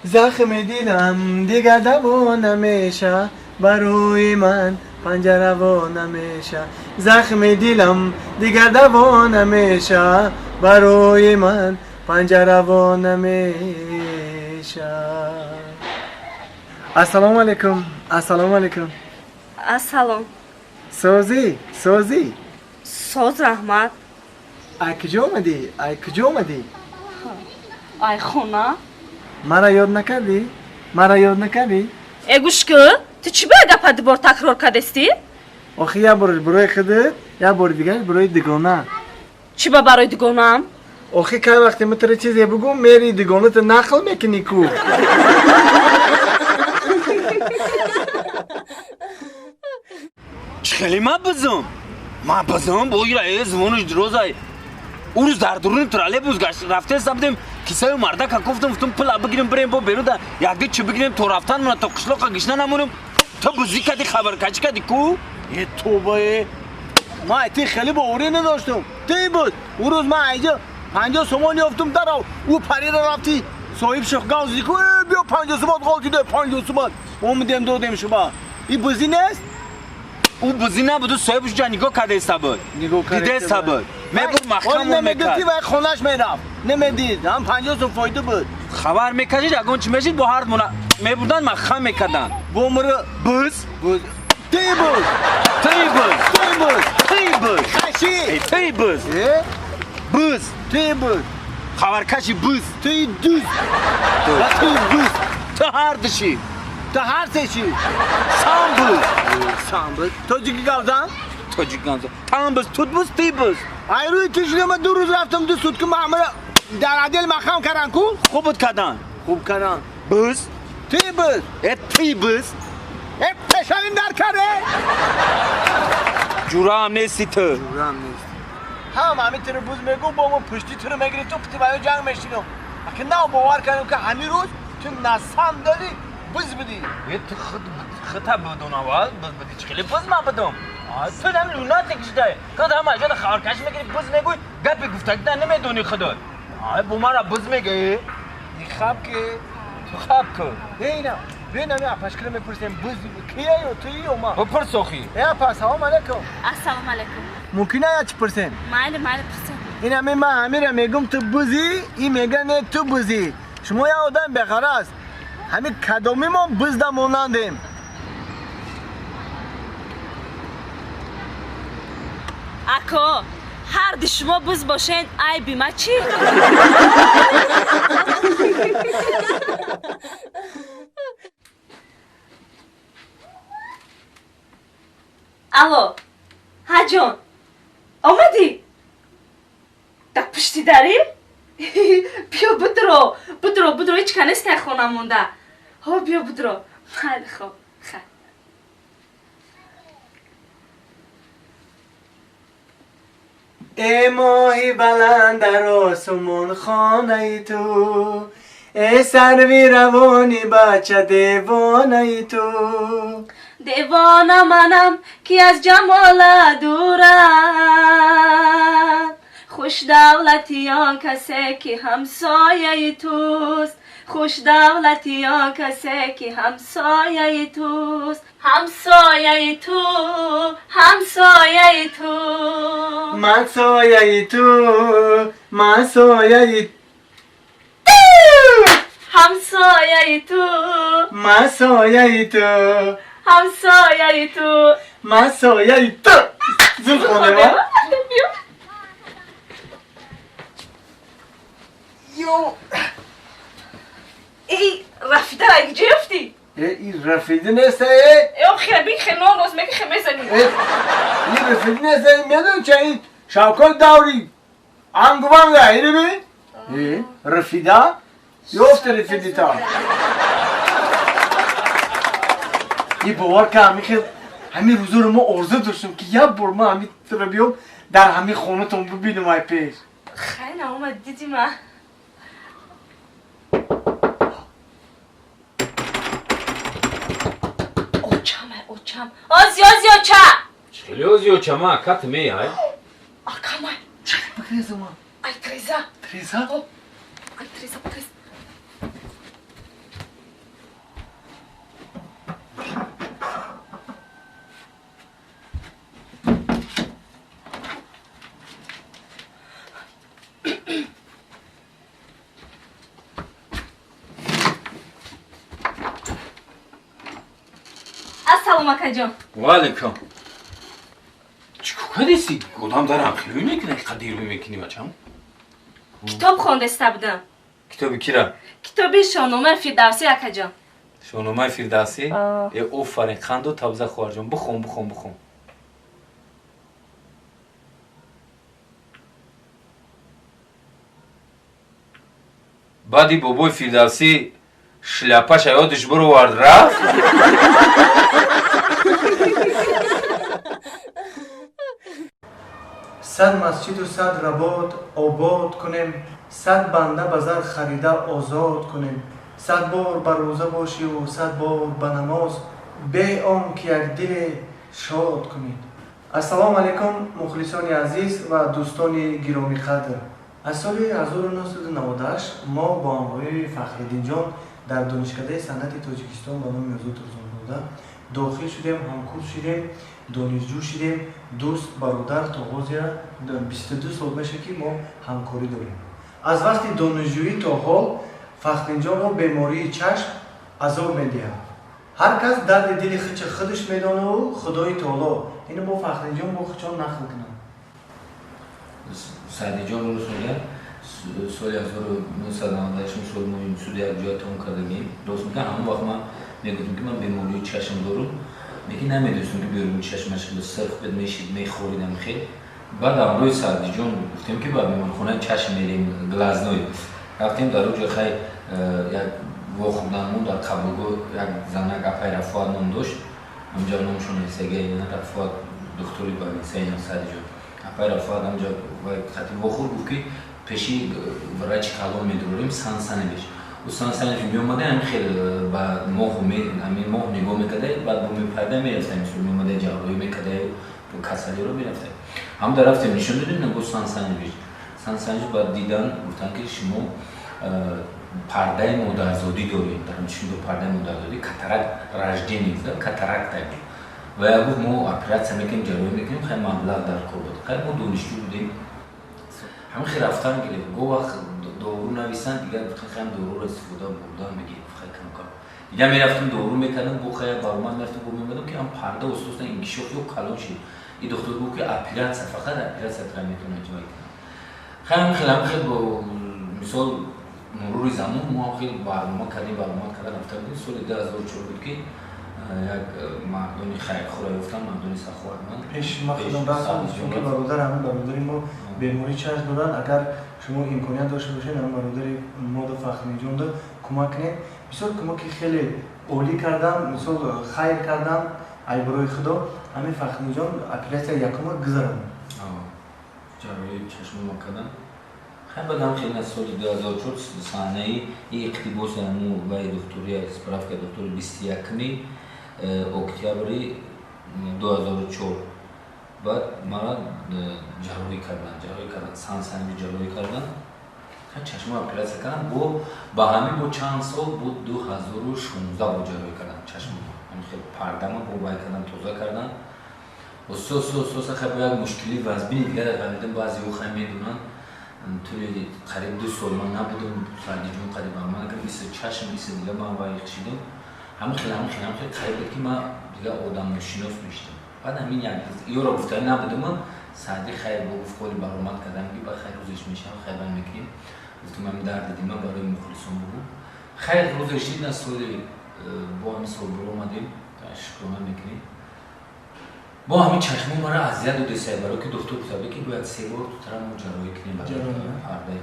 زخم دیدم دیگر دوا نمیشه برای من پنجره وا نمیشه زخم دیدم دیگر دوا نمیشه برای من پنجره وا نمیشه السلام علیکم السلام علیکم Assalom. سوزی Soz rahmat. ای کجا اومدی ای کجا اومدی Ay xona. مرا یاد نکردی مرا یاد نکردی Egushku, ty چی به گپت بار تکرار کردستی؟ آخه یه بار برای خودت یه بار دیگه برای دیگانه چی به برای دیگونم؟ آخه که وقتی متر چیزی بگو میری دیگانه تو نقل میکنی کو خیلی ما بزم با ایره زمانش دروزای او روز در درون تراله بوزگشت رفته سبدیم کیسه مرده که گفتم پلا بگیریم بریم با بیرون ده یک دی چی بگیریم تو رفتن من تا قشلاق گشنه نمونم تو بزی کدی خبر کچی کدی کو یه توبه ما ایتی خیلی باوری نداشتم تی بود او روز ما اینجا 50 سومان یافتم در او پری را رفتی صاحب شخگاز دیگه بیا 50 سومان غلطی ده 50 سومان اومدیم دادیم شما این بزی نیست او بزی نبود صاحبش جا نگاه کرده استباد دیده استباد میبود محکم رو میکرد و خونش میرفت نمیدید هم 50 سو فایده بود خبر میکردید اگه چی میشید با هر میبودن محکم میکردن با مرا بز تی بز تی بز تی بز تی بز کشی تی بز بز تی بز خبرکشی بز تی دوز تی بز تا هر دشی تا هر سشی سامبل تاجیکی گازن تاجیک گازن تام بس توت بس تی بس ای روی کشیدم من 2 روز رفتم دو سوت که معمر در عدل مخام کردن کو خوبت کردن خوب کردن بس تی بس تی بس پشانیم در کاره جورام نیستی تو جورام نیست هم همین تر بوز میگو با ما پشتی تو رو میگیری تو پتی باید جنگ میشینم اگه نه باور کردم که همین روز تو نسان داری بز بدی یه تو خطا بدون اول بز بدی چه خیلی بز ما بدم تو هم لونات کشیده که هم اجازه خارکش میگیری بز میگوی گپی گفته که نمیدونی خدا با ما را بز میگی خب که تو خب که اینا اپاش کلمه پرسیم بز کیه یا تویی و ما بپرس اخی اپا سلام علیکم Assalom alaykum. ممکنه یا چی پرسیم Mayli pırsan. این همه من همه میگم تو بزی این میگه نه تو بزی شما یه آدم بخراست همین کدامی ما بزده مونندیم Ako, her dişime buz boşen ay bir maçı. Alo, Hacan, آمدی؟ در پشتی داری؟ بیا بدرو هیچ کنست نه خونه مونده ها بیا بدرو خیلی خوب ای ماهی بلند در آسمون خانه تو ای سروی روانی بچه دیوانه تو دیوانه منم که از جمال دورم خوش دولتی ها کسی که همسایه توست خوش دولتی ها کسی که همسایه توست همسایه تو همسایه تو من سایه تو من سایه همسایه تو من سایه تو همسایه تو من سایه تو زود خونه ما یو ای رفیده را اگه جفتی این رفیده نیسته ای خیلی خیلی نوز میگه خیلی زنی این رفیده نیسته میدون چه این شوکت داوری انگوانگه اینو بی رفیده یفت رفیده تا این باور که همین روزو رو ما ارزه داشتم که یه بار ما همین رو بیام در همین خونه تون ببینم های پیش خیلی اومد دیدی ما اوچم آزیا چه خیلی آزیا چه ما کت می های آکامای چه بکریزم ما ای تریزا تریزا؟ ای تریزا салом акаҷон. ва алайкум. чикор кадеси одам дар ақлиёй мекунад қадирӯй мекунӣ бачам? Китоб хондаста будам. китоби кира? Китоби шоҳномаи Фирдавсӣ акаҷон. шоҳномаи Фирдавсӣ? офарин қанду табза хоҳарҷон. Бихон. баъди бобои Фирдавсӣ шляпаша ёдиш буровард рафт? сад масҷиду сад работ обод кунем, сад банда ба зар харида озод кунем, сад бор ба рӯза бошиву сад бор ба намоз, бе он ки якдиле шод кунед. ассалому алайкум мухлисони азиз ва дӯстони гиромиқадр. аз соли 1998 мо бо ҳамроҳии Фахриддинҷон дар донишкадаи санъати Тоҷикистон ба номи Озод Рӯзонбода дохил шудем, ҳамкурс шудем, донишҷӯ шудем, дӯст бародар то ҳозира 22 сол меша ки мо ҳамкорӣ дорем. аз вақти донишҷӯӣ то ҳол Фахриддинҷонро бемории чашм азоб медиҳад. ҳар кас дарди дили хичи худаш медонаву худои таоло ин бо Фахриддинҷон бо хичон нақл кунад. Саидиҷон рӯз мегӯяд соли 1998 соли мо инсуди як ҷоя тамом кардагем. Рост мегӯям ҳамон вақт ман мегуфтам ки ман бемории чашм дорам. Лекин намедонистам ки бемории чашмаш хеле сирх бед мешид мехоридам хел. Баъд ҳамроҳи Саидиҷон гуфтем ки ба беморхонаи чашм мерем глазной. Рафтем дар оҷо хай як вохӯрдан мон дар қабулгоҳ як занак апай Рафоат ном дошт. ҳамҷо номшон Исагай Рафоат духтури балисаи Саидиҷон. апай Рафоат ҳамҷо хати вохӯр гуфт ки пеши врачи калон медорем Сансаневич. ӯ Сансаневич меомада ҳамин хел ба моҳ нигоҳ мекарда, баъд бо мепайда мерафтем меомада ҷарроҳӣ мекарда касалиро мерафтем. ҳамда рафтем нишон додем набо Сансаневич. Сансаневич баъд дидан гуфтанд ки шумо пардаи модарзодӣ доред. дар чишм пардаи модарзодӣ катаракт раждение катаракта. ва як гуфт мо оператсия мекунем ҷарроҳӣ мекунем хай маблағ дар кор буд. хай мо донишҷӯ будем. ҳамин хел рафтан гирифт. го вақт дору нависанд дигар гуфтан хай доруро истифода бурдан бигирифт хай камкам. дигар мерафтим дору мекардам го хай баромад мерафтим го мемадам ки ҳам парда усосна иnkишоф ё калон шид. ин доктор гуфт ки оператсия фақат оператсия тра метавонад ҷоя кунад. хай ҳамин хел бо мисол мурури замон мо ҳам хел барнома кардем рафта будем. соли 2004 буд ки як мардони хайрхоҳро ёфтам, мардони саховатманд. пеш ма худам рафтам чунки бародар ҳамин бародари мо бемории чашм доранд. агар шумо имконият дошта бошед ҳамин бародари мода Фахриддинҷонро кӯмак кунед. бисёр кӯмаки хеле олӣ кардам, мисол хайр кардам ай барои худо. ҳамин Фахриддинҷон оператсия якума гузаронид. ҷарроҳии чашм мо кардам. хай баъдам хеле аз соли 2004 саҳнаи иқтибоси ҳамун ваи духтурия справка духтури 21 октябри 2004 баъд мара ҷарроҳӣ кардан Сансаневич ҷарроҳӣ кардан. чашма оператсия кардам. ба ҳамин бо чанд сол буд 2016 бо ҷарроҳӣ кардам чашма. ҳамин хел пардама бо вай кардам тоза кардам. ососа хай бо як мушкили вазбини дигар фаҳмидам баъзеҳо хай медонанд. тӯли қариб 2 сол ман набудам Саидиҷон қариб ман агар мисли чашм мисли дигар ман вай хишидам. ҳамин хел қариб буд ки ман дигар одамношинос мешидам. баъд ҳамин як ёро гуфтаи набудам Саъди хай бо гуфт коли баромад кардам ки ба хай рӯзеш мешавад хай бай мекунем. гуфтам ҳамин дарди дима барои мухлисон буду. хай рӯзеш ин аз соли бо ҳамин сол баромадем шукрона мекунем. бо ҳамин чашмо мара азият дода сай барои ки доктор гуфтаде ки бояд 3 бор тутра мо ҷарроҳӣ кунем пардаи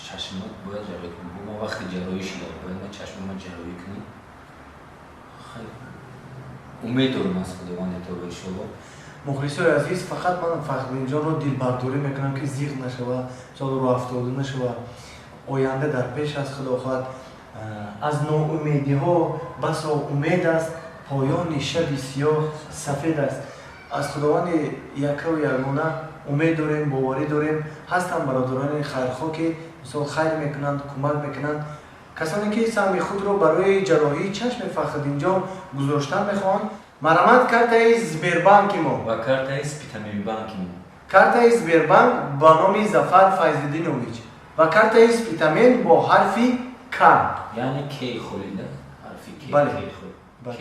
чашмо бояд ҷарроҳӣ кунем. мо вақти ҷарроҳӣ шуда бояд ма чашмома ҷарроҳӣ кунем. умед дорам аз худованди таоло иншоалло. мухлисои азиз, фақат ман Фахриддинҷонро дилбардорӣ мекунам ки зиғ нашавад, роҳ афтода нашавад. оянда дар пеш аст. худо хоҳад аз ноумедиҳо басо умед аст, поёни шаби сиёҳ сафед аст. аз худованди якаву ягона умед дорем, боварӣ дорем. ҳастанд бародарони хайрхоҳ ки мисол хайр мекунанд, кӯмак мекунанд. касоне ки саҳми худро барои ҷарроҳии чашми Фахриддинҷон гузоштан мехоҳанд, марамат картаи Сбербанки мо ва картаи Спитаминбанки мо. картаи Сбербанк ба номи Зафар Файзиддинович ва картаи Спитамин бо ҳарфи К, яъне К холида, ҳарфи К. Бале. К.